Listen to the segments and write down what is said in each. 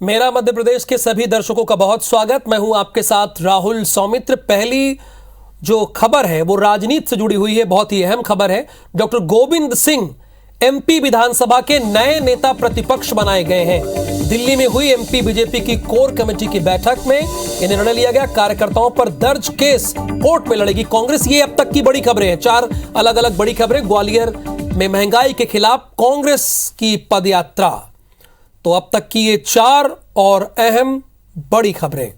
मेरा मध्य प्रदेश के सभी दर्शकों का बहुत स्वागत। मैं हूं आपके साथ राहुल सौमित्र। पहली जो खबर है वो राजनीति से जुड़ी हुई है, बहुत ही अहम खबर है। डॉक्टर गोविंद सिंह एमपी विधानसभा के नए नेता प्रतिपक्ष बनाए गए हैं। दिल्ली में हुई एमपी बीजेपी की कोर कमेटी की बैठक में यह निर्णय लिया गया। कार्यकर्ताओं पर दर्ज केस कोर्ट में लड़ेगी कांग्रेस। ये अब तक की बड़ी खबरें हैं, 4 अलग अलग बड़ी खबरें। ग्वालियर में महंगाई के खिलाफ कांग्रेस की पदयात्रा, तो अब तक की ये 4 और अहम बड़ी खबरें।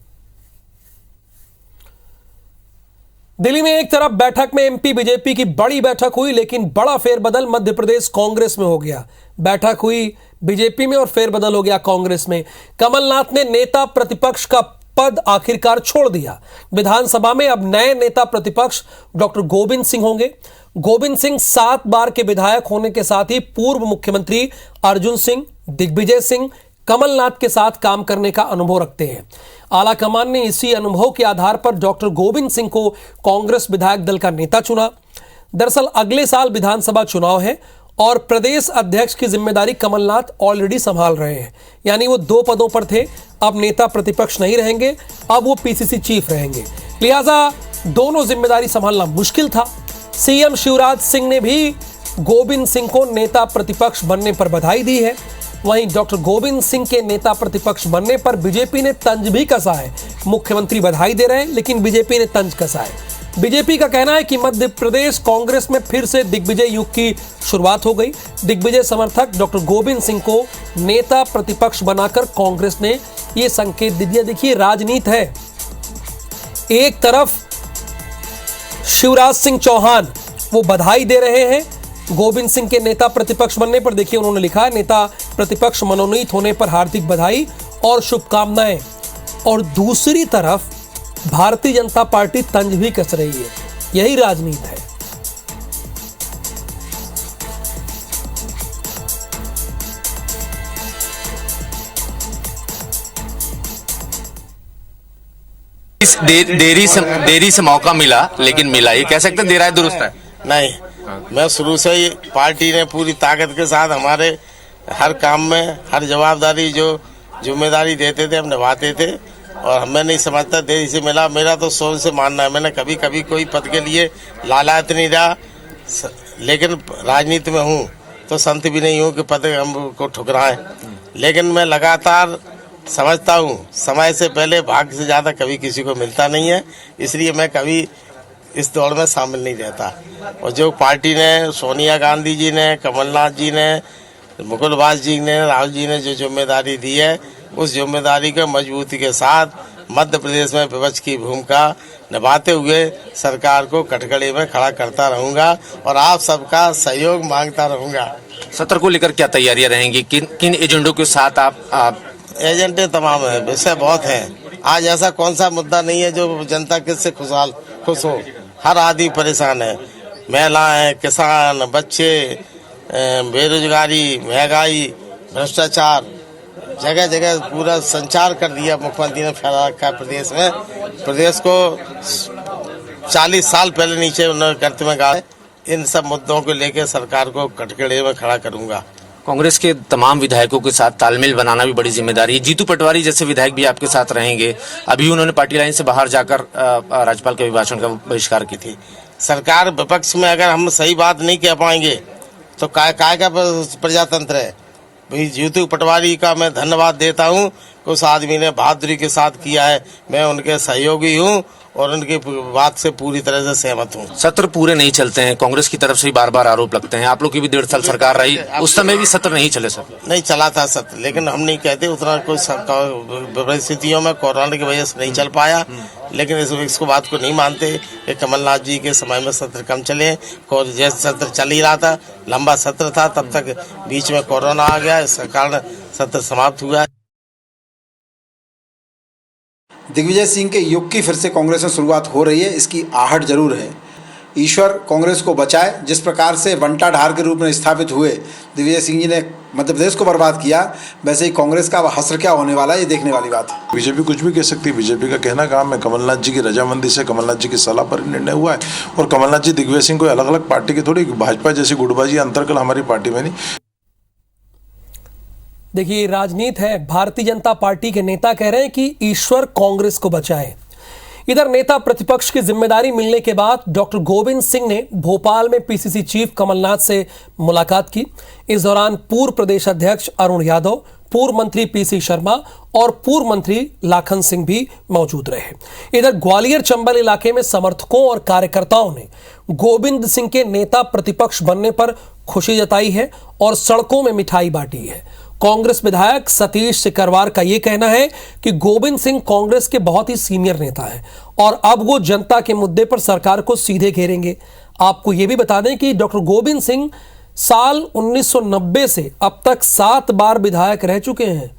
दिल्ली में एक तरफ बैठक में एमपी बीजेपी की बड़ी बैठक हुई, लेकिन बड़ा फेरबदल मध्य प्रदेश कांग्रेस में हो गया। बैठक हुई बीजेपी में और फेरबदल हो गया कांग्रेस में। कमलनाथ ने नेता प्रतिपक्ष का पद आखिरकार छोड़ दिया। विधानसभा में अब नए नेता प्रतिपक्ष डॉक्टर गोविंद सिंह होंगे। गोविंद सिंह 7 बार के विधायक होने के साथ ही पूर्व मुख्यमंत्री अर्जुन सिंह, दिग्विजय सिंह, कमलनाथ के साथ काम करने का अनुभव रखते हैं। आलाकमान ने इसी अनुभव के आधार पर डॉक्टर गोविंद सिंह को कांग्रेस विधायक दल का नेता चुना। दरअसल अगले साल विधानसभा चुनाव है और प्रदेश अध्यक्ष की जिम्मेदारी कमलनाथ ऑलरेडी संभाल रहे हैं। यानी वो 2 पदों पर थे, अब नेता प्रतिपक्ष नहीं रहेंगे, अब वो पीसीसी चीफ रहेंगे। लिहाजा दोनों जिम्मेदारी संभालना मुश्किल था। सीएम शिवराज सिंह ने भी गोविंद सिंह को नेता प्रतिपक्ष बनने पर बधाई दी है। वहीं डॉक्टर गोविंद सिंह के नेता प्रतिपक्ष बनने पर बीजेपी ने तंज भी कसा है। मुख्यमंत्री बधाई दे रहे हैं, लेकिन बीजेपी ने तंज कसा है। बीजेपी का कहना है कि मध्य प्रदेश कांग्रेस में फिर से दिग्विजय युग की शुरुआत हो गई। दिग्विजय समर्थक डॉक्टर गोविंद सिंह को नेता प्रतिपक्ष बनाकर कांग्रेस ने यह संकेत दे दिया। देखिए, राजनीति है। एक तरफ शिवराज सिंह चौहान वो बधाई दे रहे हैं गोविंद सिंह के नेता प्रतिपक्ष बनने पर। देखिए, उन्होंने लिखा है, नेता प्रतिपक्ष मनोनीत होने पर हार्दिक बधाई और शुभकामनाएं। और दूसरी तरफ भारतीय जनता पार्टी तंज भी कस रही है। यही राजनीति है। देरी से मौका मिला, लेकिन मिला। ये कह सकते हैं देर आए दुरुस्त है। नहीं, मैं शुरू से ही पार्टी ने पूरी ताकत के साथ हमारे हर काम में हर जवाबदारी जो जिम्मेदारी देते थे हम निभाते थे, और हमें नहीं समझता देरी से मिला। मेरा तो सोच से मानना है, मैंने कभी कभी कोई पद के लिए लालायत नहीं रहा, लेकिन राजनीति में हूँ तो संत भी नहीं हूँ कि पद हमको ठुकराएं। लेकिन मैं लगातार समझता हूँ समय से पहले भाग्य से ज़्यादा कभी किसी को मिलता नहीं है, इसलिए मैं कभी इस दौड़ में शामिल नहीं रहता। और जो पार्टी ने, सोनिया गांधी जी ने, कमलनाथ जी ने, मुकुल वास जी ने, राहुल जी ने जो जिम्मेदारी दी है, उस जिम्मेदारी को मजबूती के साथ मध्य प्रदेश में विपक्ष की भूमिका निभाते हुए सरकार को कटघरे में खड़ा करता रहूंगा और आप सबका सहयोग मांगता रहूंगा। सत्र को लेकर क्या तैयारियां रहेंगी? किन एजेंडों के साथ आप एजेंडे तमाम है, विषय बहुत हैं। आज ऐसा कौन सा मुद्दा नहीं है जो जनता किससे खुश हो। हर आदमी परेशान है, महिलाएं, किसान, बच्चे, बेरोजगारी, महंगाई, भ्रष्टाचार, जगह जगह पूरा संचार कर दिया मुख्यमंत्री ने फैला रखा है प्रदेश में। प्रदेश को 40 साल पहले नीचे उन्होंने गर्त में गाड़ा। इन सब मुद्दों को लेकर सरकार को कटघरे में खड़ा करूंगा। कांग्रेस के तमाम विधायकों के साथ तालमेल बनाना भी बड़ी जिम्मेदारी है। जीतू पटवारी जैसे विधायक भी आपके साथ रहेंगे। अभी उन्होंने पार्टी लाइन से बाहर जाकर राज्यपाल के अभिभाषण का बहिष्कार की थी। सरकार विपक्ष में अगर हम सही बात नहीं कह पाएंगे तो काय का प्रजातंत्र है भाई। जीतू पटवारी का मैं धन्यवाद देता हूँ, उस आदमी ने बहादुरी के साथ किया है। मैं उनके सहयोगी हूँ और उनकी बात से पूरी तरह से सहमत हूँ। सत्र पूरे नहीं चलते हैं, कांग्रेस की तरफ से बार बार आरोप लगते हैं। आप लोग की भी 1.5 साल सरकार रही, उस समय भी सत्र नहीं चले सर? नहीं चला था सत्र, लेकिन हम नहीं कहते उतना कोई परिस्थितियों में कोरोना की वजह से नहीं चल पाया। लेकिन इसको बात को नहीं मानते कि कमलनाथ जी के समय में सत्र कम चले। जैसे सत्र चल ही रहा था, लंबा सत्र था, तब तक बीच में कोरोना आ गया, इसके कारण सत्र समाप्त हुआ। दिग्विजय सिंह के युग की फिर से कांग्रेस में शुरुआत हो रही है, इसकी आहट जरूर है। ईश्वर कांग्रेस को बचाए। जिस प्रकार से बंटा ढार के रूप में स्थापित हुए दिग्विजय सिंह जी ने मध्य प्रदेश को बर्बाद किया, वैसे ही कांग्रेस का हश्र क्या होने वाला है, ये देखने वाली बात है। बीजेपी कुछ भी कह सकती है, बीजेपी का कहना काम है। कमलनाथ जी की रजामंदी से, कमलनाथ जी की सलाह पर निर्णय हुआ है। और कमलनाथ जी दिग्विजय सिंह को अलग अलग पार्टी की थोड़ी भाजपा जैसी गुटबाजी अंतर्कल हमारी पार्टी में नहीं। देखिए, राजनीति है। भारतीय जनता पार्टी के नेता कह रहे हैं कि ईश्वर कांग्रेस को बचाए। इधर नेता प्रतिपक्ष की जिम्मेदारी मिलने के बाद डॉक्टर गोविंद सिंह ने भोपाल में पीसीसी चीफ कमलनाथ से मुलाकात की। इस दौरान पूर्व प्रदेश अध्यक्ष अरुण यादव, पूर्व मंत्री पीसी शर्मा और पूर्व मंत्री लाखन सिंह भी मौजूद रहे। इधर ग्वालियर चंबल इलाके में समर्थकों और कार्यकर्ताओं ने गोविंद सिंह के नेता प्रतिपक्ष बनने पर खुशी जताई है और सड़कों में मिठाई बांटी है। कांग्रेस विधायक सतीश सिकरवार का यह कहना है कि गोविंद सिंह कांग्रेस के बहुत ही सीनियर नेता हैं और अब वो जनता के मुद्दे पर सरकार को सीधे घेरेंगे। आपको यह भी बता दें कि डॉक्टर गोविंद सिंह साल 1990 से अब तक 7 बार विधायक रह चुके हैं।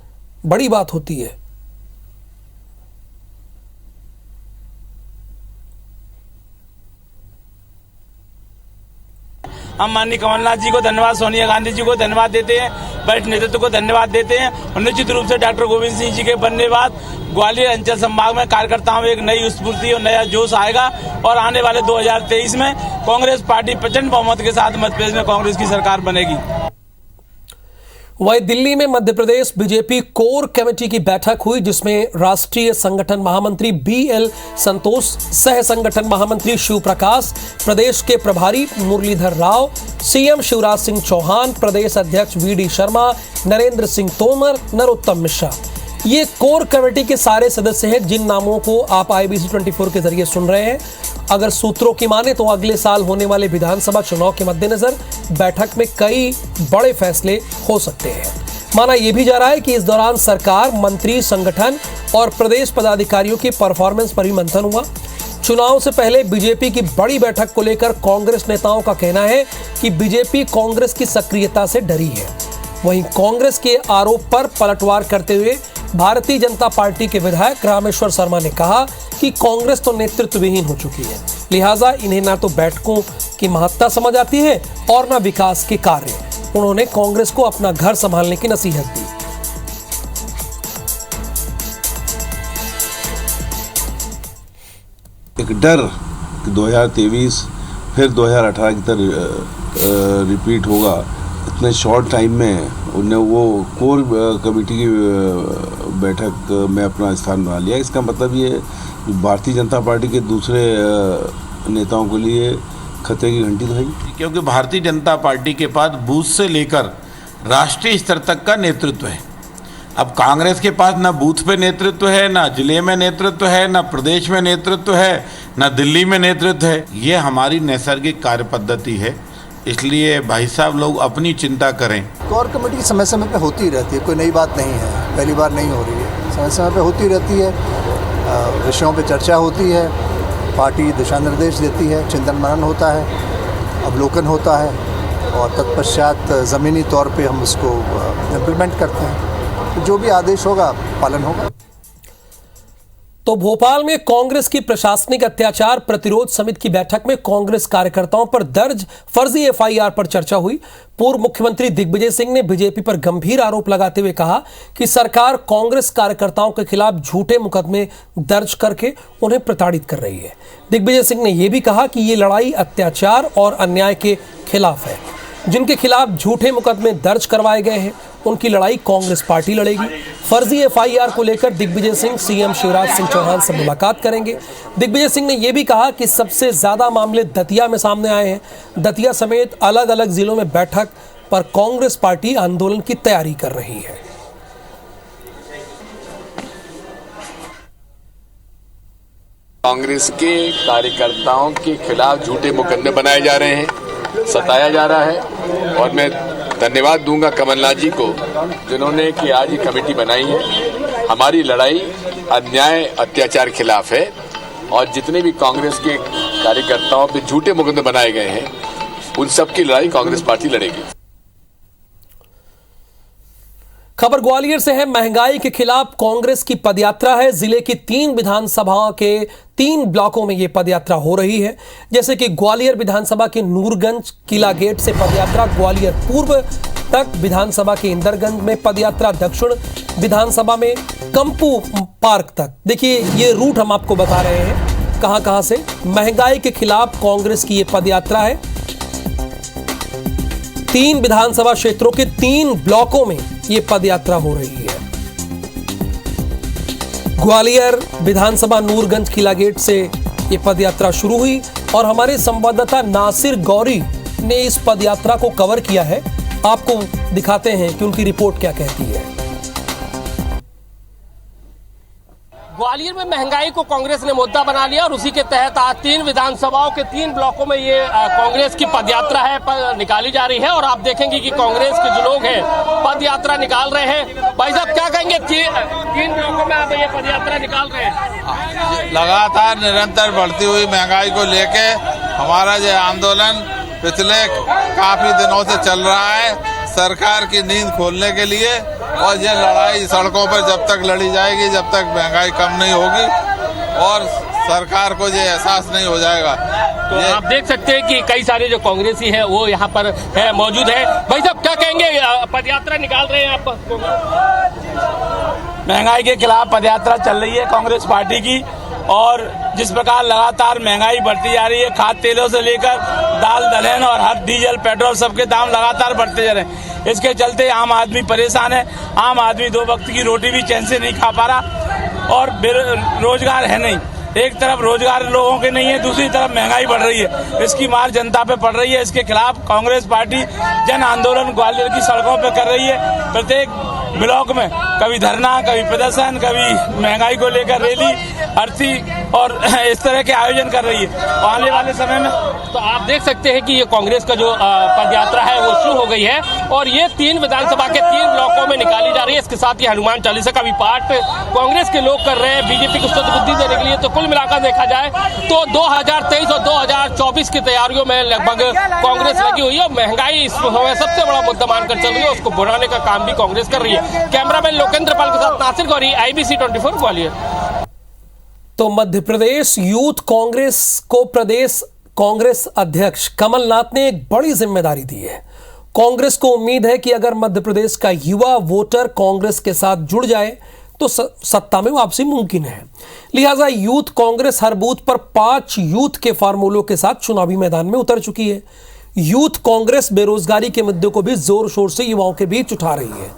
बड़ी बात होती है। हम माननीय कमलनाथ जी को धन्यवाद, सोनिया गांधी जी को धन्यवाद देते हैं, वरिष्ठ नेतृत्व को धन्यवाद देते हैं और निश्चित रूप से डॉक्टर गोविंद सिंह जी के बनने बाद ग्वालियर अंचल संभाग में कार्यकर्ताओं में एक नई स्फूर्ति और नया जोश आएगा और आने वाले 2023 में कांग्रेस पार्टी प्रचंड बहुमत के साथ मध्य प्रदेश में कांग्रेस की सरकार बनेगी। वहीं दिल्ली में Madhya Pradesh BJP core committee की बैठक हुई, जिसमें राष्ट्रीय संगठन महामंत्री BL संतोष, सह संगठन महामंत्री शिव प्रकाश, प्रदेश के प्रभारी मुरलीधर राव, सीएम शिवराज सिंह चौहान, प्रदेश अध्यक्ष VD शर्मा, नरेंद्र सिंह तोमर, नरोत्तम मिश्रा, ये कोर कमेटी के सारे सदस्य हैं जिन नामों को आप IBC 24 के जरिए सुन रहे हैं। अगर सूत्रों की माने तो अगले साल होने वाले विधानसभा चुनाव के मद्देनजर बैठक में कई बड़े फैसले हो सकते हैं। माना यह भी जा रहा है कि इस दौरान सरकार, मंत्री, संगठन और प्रदेश पदाधिकारियों की परफॉर्मेंस पर भी मंथन हुआ। चुनाव से पहले बीजेपी की बड़ी बैठक को लेकर कांग्रेस नेताओं का कहना है कि बीजेपी कांग्रेस की सक्रियता से डरी है। वहीं कांग्रेस के आरोप पर पलटवार करते हुए भारतीय जनता पार्टी के विधायक रामेश्वर शर्मा ने कहा कि कांग्रेस तो नेतृत्व विहीन हो चुकी है, लिहाजा इन्हें ना तो बैठकों की महत्ता समझ आती है और ना विकास के कार्य। उन्होंने कांग्रेस को अपना घर संभालने की नसीहत दी। एक डर कि 2023 फिर 2018 की तरह रिपीट होगा, इतने शॉर्ट टाइम में उन्हें वो कोर कमेटी की बैठक में अपना स्थान बना लिया। इसका मतलब ये भारतीय जनता पार्टी के दूसरे नेताओं के लिए खतरे की घंटी तो है, क्योंकि भारतीय जनता पार्टी के पास बूथ से लेकर राष्ट्रीय स्तर तक का नेतृत्व है। अब कांग्रेस के पास ना बूथ पे नेतृत्व है, ना जिले में नेतृत्व है, ना प्रदेश में नेतृत्व है, ना दिल्ली में नेतृत्व है। ये हमारी नैसर्गिक कार्य पद्धति है, इसलिए भाई साहब लोग अपनी चिंता करें। कोर कमेटी समय समय पे होती रहती है, कोई नई बात नहीं है, पहली बार नहीं हो रही है, समय समय पे होती रहती है, विषयों पे चर्चा होती है, पार्टी दिशा निर्देश देती है, चिंतन मनन होता है, अवलोकन होता है और तत्पश्चात ज़मीनी तौर पे हम उसको इम्प्लीमेंट करते हैं। तो जो भी आदेश होगा पालन होगा। तो भोपाल में कांग्रेस की प्रशासनिक अत्याचार प्रतिरोध समिति की बैठक में कांग्रेस कार्यकर्ताओं पर दर्ज फर्जी FIR पर चर्चा हुई। पूर्व मुख्यमंत्री दिग्विजय सिंह ने बीजेपी पर गंभीर आरोप लगाते हुए कहा कि सरकार कांग्रेस कार्यकर्ताओं के खिलाफ झूठे मुकदमे दर्ज करके उन्हें प्रताड़ित कर रही है। दिग्विजय सिंह ने यह भी कहा कि ये लड़ाई अत्याचार और अन्याय के खिलाफ है। जिनके खिलाफ झूठे मुकदमे दर्ज करवाए गए हैं उनकी लड़ाई कांग्रेस पार्टी लड़ेगी। फर्जी FIR को लेकर दिग्विजय सिंह सीएम शिवराज सिंह चौहान से मुलाकात करेंगे। दिग्विजय सिंह ने यह भी कहा कि सबसे ज्यादा मामले दतिया में सामने आए हैं। दतिया समेत अलग अलग जिलों में बैठक पर कांग्रेस पार्टी आंदोलन की तैयारी कर रही है। कांग्रेस के कार्यकर्ताओं के खिलाफ झूठे मुकदमे बनाए जा रहे हैं, सताया जा रहा है और मैं धन्यवाद दूंगा कमलनाथ जी को जिन्होंने कि आज ये कमेटी बनाई है। हमारी लड़ाई अन्याय अत्याचार खिलाफ है और जितने भी कांग्रेस के कार्यकर्ताओं पे झूठे मुकदमे बनाए गए हैं उन सब की लड़ाई कांग्रेस पार्टी लड़ेगी। खबर ग्वालियर से है। महंगाई के खिलाफ कांग्रेस की पदयात्रा है। जिले की 3 विधानसभाओं के 3 ब्लॉकों में यह पदयात्रा हो रही है। जैसे कि ग्वालियर विधानसभा के नूरगंज किला गेट से पदयात्रा ग्वालियर पूर्व तक, विधानसभा के इंदरगंज में पदयात्रा दक्षिण विधानसभा में कंपू पार्क तक। देखिए ये रूट हम आपको बता रहे हैं कहां से महंगाई के खिलाफ कांग्रेस की यह पदयात्रा है। 3 विधानसभा क्षेत्रों के 3 ब्लॉकों में यह पदयात्रा हो रही है। ग्वालियर विधानसभा नूरगंज किला गेट से यह पदयात्रा शुरू हुई और हमारे संवाददाता नासिर गौरी ने इस पदयात्रा को कवर किया है। आपको दिखाते हैं कि उनकी रिपोर्ट क्या कहती है। ग्वालियर में महंगाई को कांग्रेस ने मुद्दा बना लिया और उसी के तहत आज 3 विधानसभाओं के 3 ब्लॉकों में ये कांग्रेस की पदयात्रा है निकाली जा रही है और आप देखेंगे कि कांग्रेस के जो लोग हैं पदयात्रा निकाल रहे हैं। भाई साहब क्या कहेंगे, 3 ब्लॉकों में आप ये पदयात्रा निकाल रहे हैं? लगातार निरंतर बढ़ती हुई महंगाई को लेके हमारा ये आंदोलन पिछले काफी दिनों से चल रहा है सरकार की नींद खोलने के लिए, और ये लड़ाई सड़कों पर जब तक लड़ी जाएगी जब तक महंगाई कम नहीं होगी और सरकार को ये एहसास नहीं हो जाएगा। तो आप देख सकते हैं कि कई सारे जो कांग्रेसी हैं वो यहाँ पर है मौजूद है। भाई साहब क्या कहेंगे, पदयात्रा निकाल रहे हैं आप? महंगाई के खिलाफ पदयात्रा चल रही है कांग्रेस पार्टी की, और जिस प्रकार लगातार महंगाई बढ़ती जा रही है, खाद्य तेलों से लेकर दाल दलहन और हर डीजल पेट्रोल सबके दाम लगातार बढ़ते जा रहे हैं। इसके चलते आम आदमी परेशान है। आम आदमी 2 वक्त की रोटी भी चैन से नहीं खा पा रहा और रोजगार है नहीं। एक तरफ रोजगार लोगों के नहीं है, दूसरी तरफ महंगाई बढ़ रही है, इसकी मार जनता पे पड़ रही है। इसके खिलाफ कांग्रेस पार्टी जन आंदोलन ग्वालियर की सड़कों पे कर रही है। प्रत्येक ब्लॉक में कभी धरना, कभी प्रदर्शन, कभी महंगाई को लेकर रैली, अर्थी और इस तरह के आयोजन कर रही है। आने वाले समय में तो आप देख सकते हैं कि ये कांग्रेस का जो पदयात्रा है वो शुरू हो गई है और ये 3 विधानसभा के 3 ब्लॉकों में निकाली जा रही है। इसके साथ ही हनुमान चालीसा का भी पाठ कांग्रेस के लोग कर रहे हैं बीजेपी को बुद्धि देने के लिए। तो कुल मिलाकर देखा जाए तो 2023 और 2024 की तैयारियों में लगभग कांग्रेस लगी हुई है। महंगाई इस समय सबसे बड़ा मुद्दा मानकर चल रही है, उसको बढ़ाने का काम भी कांग्रेस कर रही है। कैमरामैन लोकेंद्र पाल के साथ नासिर गौरी, IBC 24 ग्वालियर। तो मध्य प्रदेश यूथ कांग्रेस को प्रदेश कांग्रेस अध्यक्ष कमलनाथ ने एक बड़ी जिम्मेदारी दी है। कांग्रेस को उम्मीद है कि अगर मध्य प्रदेश का युवा वोटर कांग्रेस के साथ जुड़ जाए तो सत्ता में वापसी मुमकिन है। लिहाजा यूथ कांग्रेस हर बूथ पर 5 यूथ के फार्मूलों के साथ चुनावी मैदान में उतर चुकी है। यूथ कांग्रेस बेरोजगारी के मुद्दे को भी जोर शोर से युवाओं के बीच उठा रही है।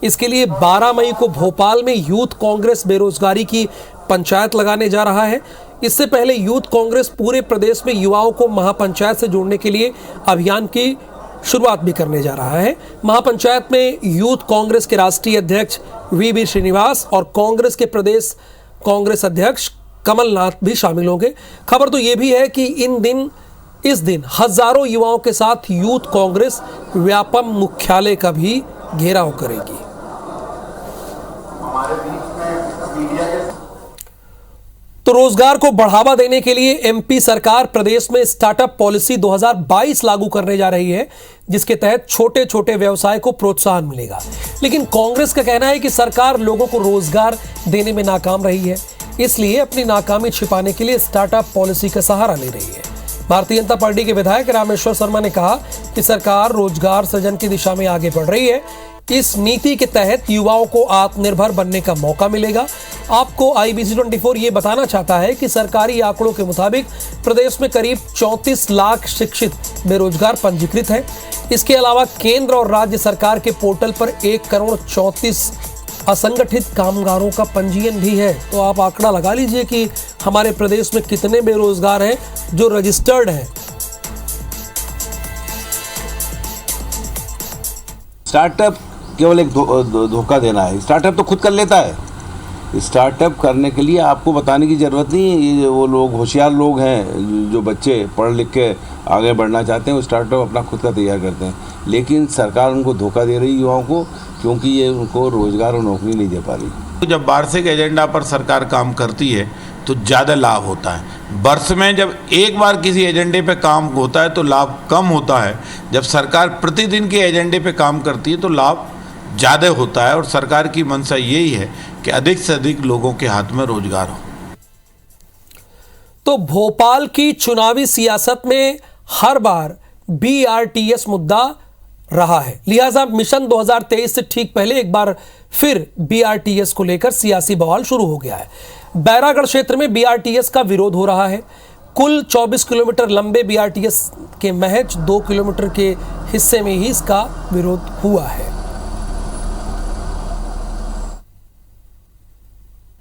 इसके लिए 12 मई को भोपाल में यूथ कांग्रेस बेरोजगारी की पंचायत लगाने जा रहा है। इससे पहले यूथ कांग्रेस पूरे प्रदेश में युवाओं को महापंचायत से जोड़ने के लिए अभियान की शुरुआत भी करने जा रहा है। महापंचायत में यूथ कांग्रेस के राष्ट्रीय अध्यक्ष VB श्रीनिवास और कांग्रेस के प्रदेश कांग्रेस अध्यक्ष कमलनाथ भी शामिल होंगे। खबर तो यह भी है कि इस दिन हजारों युवाओं के साथ यूथ कांग्रेस व्यापम मुख्यालय का भी घेराव करेगी। तो रोजगार को बढ़ावा देने के लिए MP सरकार प्रदेश में स्टार्टअप पॉलिसी 2022 लागू करने जा रही है, जिसके तहत छोटे छोटे व्यवसाय को प्रोत्साहन मिलेगा। लेकिन कांग्रेस का कहना है कि सरकार लोगों को रोजगार देने में नाकाम रही है, इसलिए अपनी नाकामी छिपाने के लिए स्टार्टअप पॉलिसी का सहारा ले रही है। भारतीय जनता पार्टी के विधायक रामेश्वर शर्मा ने कहा कि सरकार रोजगार सृजन की दिशा में आगे बढ़ रही है। इस नीति के तहत युवाओं को आत्मनिर्भर बनने का मौका मिलेगा। आपको IBC 24 ये बताना चाहता है कि सरकारी आंकड़ों के मुताबिक प्रदेश में करीब 34 लाख शिक्षित बेरोजगार पंजीकृत हैं। इसके अलावा केंद्र और राज्य सरकार के पोर्टल पर 1 करोड़ 34 असंगठित कामगारों का पंजीयन भी है। तो आप आंकड़ा लगा लीजिए कि हमारे प्रदेश में कितने बेरोजगार हैं जो रजिस्टर्ड हैं। स्टार्टअप केवल एक धोखा देना है। स्टार्टअप तो खुद कर लेता है। स्टार्टअप करने के लिए आपको बताने की ज़रूरत नहीं है। ये वो लोग होशियार लोग हैं, जो बच्चे पढ़ लिख के आगे बढ़ना चाहते हैं, वो स्टार्टअप अपना खुद का तैयार करते हैं। लेकिन सरकार उनको धोखा दे रही युवाओं को, क्योंकि ये उनको रोज़गार और नौकरी नहीं दे पा रही। तो जब वार्षिक एजेंडा पर सरकार काम करती है तो ज़्यादा लाभ होता है। वर्ष में जब एक बार किसी एजेंडे पे काम होता है तो लाभ कम होता है। जब सरकार प्रतिदिन के एजेंडे पे काम करती है तो लाभ ज़्यादा होता है। और सरकार की मंशा यही है कि अधिक से अधिक लोगों के हाथ में रोजगार हो। तो भोपाल की चुनावी सियासत में हर बार BRTS मुद्दा रहा है। लिहाजा मिशन 2023 से ठीक पहले एक बार फिर BRTS को लेकर सियासी बवाल शुरू हो गया है। बैरागढ़ क्षेत्र में BRTS का विरोध हो रहा है। कुल 24 किलोमीटर लंबे BRTS के महज 2 किलोमीटर के हिस्से में ही इसका विरोध हुआ है।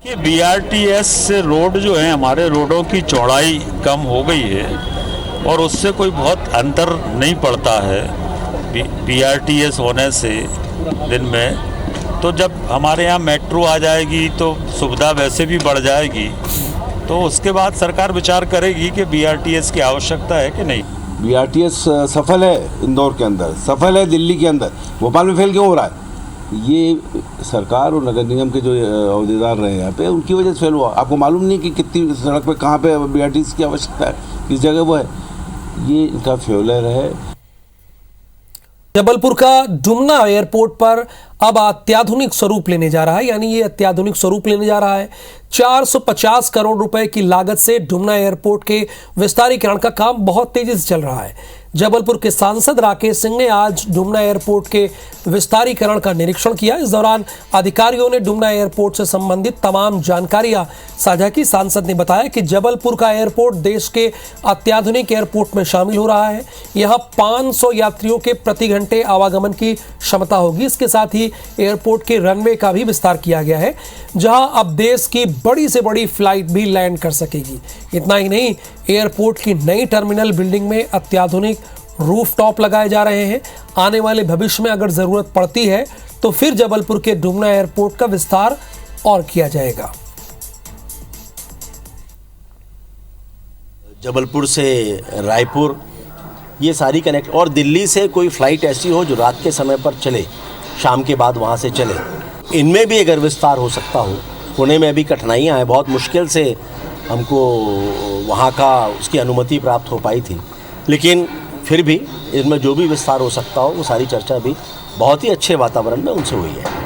ये BRTS से रोड जो है, हमारे रोडों की चौड़ाई कम हो गई है और उससे कोई बहुत अंतर नहीं पड़ता है BRTS होने से दिन में। तो जब हमारे यहाँ मेट्रो आ जाएगी तो सुविधा वैसे भी बढ़ जाएगी, तो उसके बाद सरकार विचार करेगी कि BRTS की आवश्यकता है कि नहीं। BRTS सफल है इंदौर के अंदर, सफल है दिल्ली के अंदर, भोपाल में फेल क्यों हो रहा है? ये सरकार और नगर निगम के जो अहदेदार रहे यहाँ पे, उनकी वजह से फेल हुआ। आपको मालूम नहीं कि कितनी सड़क पे कहाँ पे BRTS की आवश्यकता है, किस जगह वो है, ये इनका फेलियर है। जबलपुर का डुमना एयरपोर्ट पर अब अत्याधुनिक स्वरूप लेने जा रहा है, यानी ये अत्याधुनिक स्वरूप लेने जा रहा है। 450 करोड़ रुपए की लागत से डुमना एयरपोर्ट के विस्तारीकरण का काम बहुत तेजी से चल रहा है। जबलपुर के सांसद राकेश सिंह ने आज डुमना एयरपोर्ट के विस्तारीकरण का निरीक्षण किया। इस दौरान अधिकारियों ने डुमना एयरपोर्ट से संबंधित तमाम जानकारियां साझा की। सांसद ने बताया कि जबलपुर का एयरपोर्ट देश के अत्याधुनिक एयरपोर्ट में शामिल हो रहा है। यहां 500 यात्रियों के प्रति घंटे आवागमन की क्षमता होगी। इसके साथ ही एयरपोर्ट के रनवे का भी विस्तार किया गया है, जहां अब देश की बड़ी से बड़ी फ्लाइट भी लैंड कर सकेगी। इतना ही नहीं, एयरपोर्ट की नई टर्मिनल बिल्डिंग में अत्याधुनिक रूफटॉप लगाए जा रहे हैं। आने वाले भविष्य में अगर जरूरत पड़ती है तो फिर जबलपुर के डुमना एयरपोर्ट का विस्तार और किया जाएगा। जबलपुर से रायपुर ये सारी कनेक्ट, और दिल्ली से कोई फ्लाइट ऐसी हो जो रात के समय पर चले, शाम के बाद वहाँ से चले, इनमें भी अगर विस्तार हो सकता हो। पुणे में भी कठिनाइयाँ हैं, बहुत मुश्किल से हमको वहाँ का उसकी अनुमति प्राप्त हो पाई थी, लेकिन फिर भी इनमें जो भी विस्तार हो सकता हो वो सारी चर्चा भी बहुत ही अच्छे वातावरण में उनसे हुई है।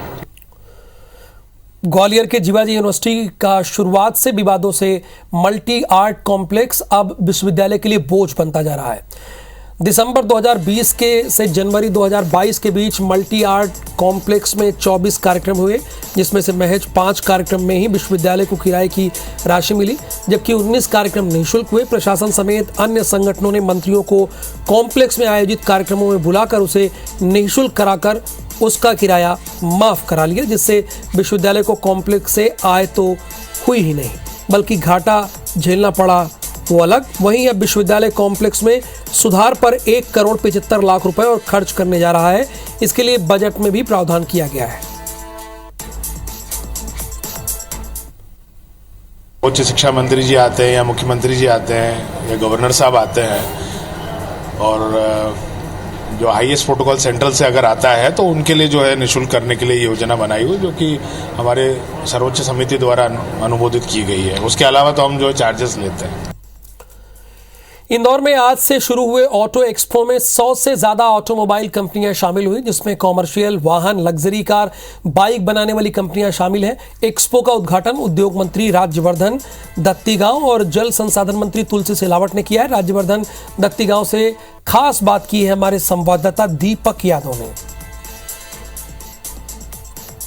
ग्वालियर के जीवाजी यूनिवर्सिटी का शुरुआत से विवादों से मल्टी आर्ट कॉम्प्लेक्स अब विश्वविद्यालय के लिए बोझ बनता जा रहा है। दिसंबर 2020 से जनवरी 2022 के बीच मल्टी आर्ट कॉम्प्लेक्स में 24 कार्यक्रम हुए, जिसमें से महज 5 कार्यक्रम में ही विश्वविद्यालय को किराए की राशि मिली, जबकि 19 कार्यक्रम निःशुल्क हुए। प्रशासन समेत अन्य संगठनों ने मंत्रियों को कॉम्प्लेक्स में आयोजित कार्यक्रमों में बुलाकर उसे निःशुल्क कराकर उसका किराया माफ करा लिया, जिससे विश्वविद्यालय को कॉम्प्लेक्स से आय तो हुई ही नहीं बल्कि घाटा झेलना पड़ा वो अलग। वहीं अब विश्वविद्यालय कॉम्प्लेक्स में सुधार पर 1 करोड़ 75 लाख रुपए और खर्च करने जा रहा है। इसके लिए बजट में भी प्रावधान किया गया है। उच्च शिक्षा मंत्री जी आते हैं या मुख्यमंत्री जी आते हैं या गवर्नर साहब आते हैं, और जो हाईएस्ट प्रोटोकॉल सेंट्रल से अगर आता है तो उनके लिए जो है निःशुल्क करने के लिए योजना बनाई हुई, जो कि हमारे सर्वोच्च समिति द्वारा अनुमोदित की गई है। उसके अलावा तो हम जो चार्जेस लेते हैं। इंदौर में आज से शुरू हुए ऑटो एक्सपो में 100 से ज्यादा ऑटोमोबाइल कंपनियां शामिल हुई, जिसमें कॉमर्शियल वाहन, लग्जरी कार, बाइक बनाने वाली कंपनियां शामिल हैं। एक्सपो का उद्घाटन उद्योग मंत्री राज्यवर्धन दत्तीगांव और जल संसाधन मंत्री तुलसी सिलावट ने किया है। राज्यवर्धन दत्तीगांव से खास बात की है हमारे संवाददाता दीपक यादव ने।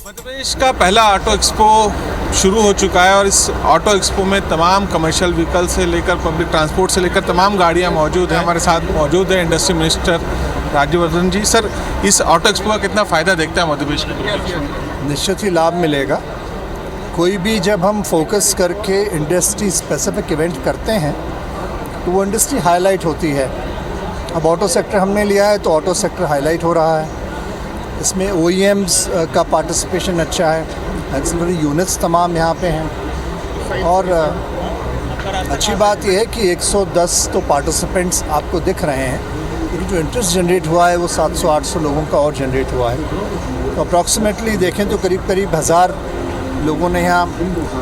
मध्य प्रदेश का पहला ऑटो एक्सपो शुरू हो चुका है और इस ऑटो एक्सपो में तमाम कमर्शियल व्हीकल से लेकर पब्लिक ट्रांसपोर्ट से लेकर तमाम गाड़ियां मौजूद हैं। हमारे साथ मौजूद है इंडस्ट्री मिनिस्टर राज्यवर्धन जी। सर, इस ऑटो एक्सपो का कितना फ़ायदा देखते हैं मध्य प्रदेश को? निश्चित ही लाभ मिलेगा। कोई भी जब हम फोकस करके इंडस्ट्री स्पेसिफिक इवेंट करते हैं तो वो इंडस्ट्री हाईलाइट होती है। अब ऑटो सेक्टर हमने लिया है तो ऑटो सेक्टर हाईलाइट हो रहा है। इसमें OEMs का पार्टिसिपेशन अच्छा है, एक्सिलरी यूनिट्स तमाम यहाँ पे हैं, और अच्छी बात यह है कि 110 तो पार्टिसिपेंट्स आपको दिख रहे हैं, लेकिन जो इंटरेस्ट जनरेट हुआ है वो 700-800 लोगों का और जनरेट हुआ है। तो अप्रॉक्सीमेटली देखें तो करीब 1000 लोगों ने यहाँ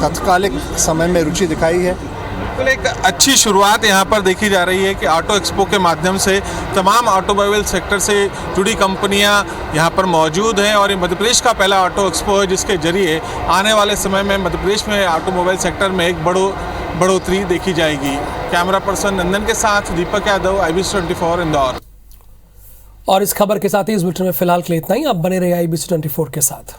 तत्कालिक समय में रुचि दिखाई है। बिल्कुल एक अच्छी शुरुआत यहाँ पर देखी जा रही है कि ऑटो एक्सपो के माध्यम से तमाम ऑटोमोबाइल सेक्टर से जुड़ी कंपनियाँ यहाँ पर मौजूद हैं, और ये मध्य प्रदेश का पहला ऑटो एक्सपो है जिसके जरिए आने वाले समय में मध्य प्रदेश में ऑटोमोबाइल सेक्टर में एक बढ़ोतरी देखी जाएगी। कैमरा पर्सन नंदन के साथ दीपक यादव, IBC 24 इंदौर। और इस खबर के साथ ही इस बुलेटिन में फिलहाल के लिए इतना ही। आप बने रहिए IBC 24 के साथ।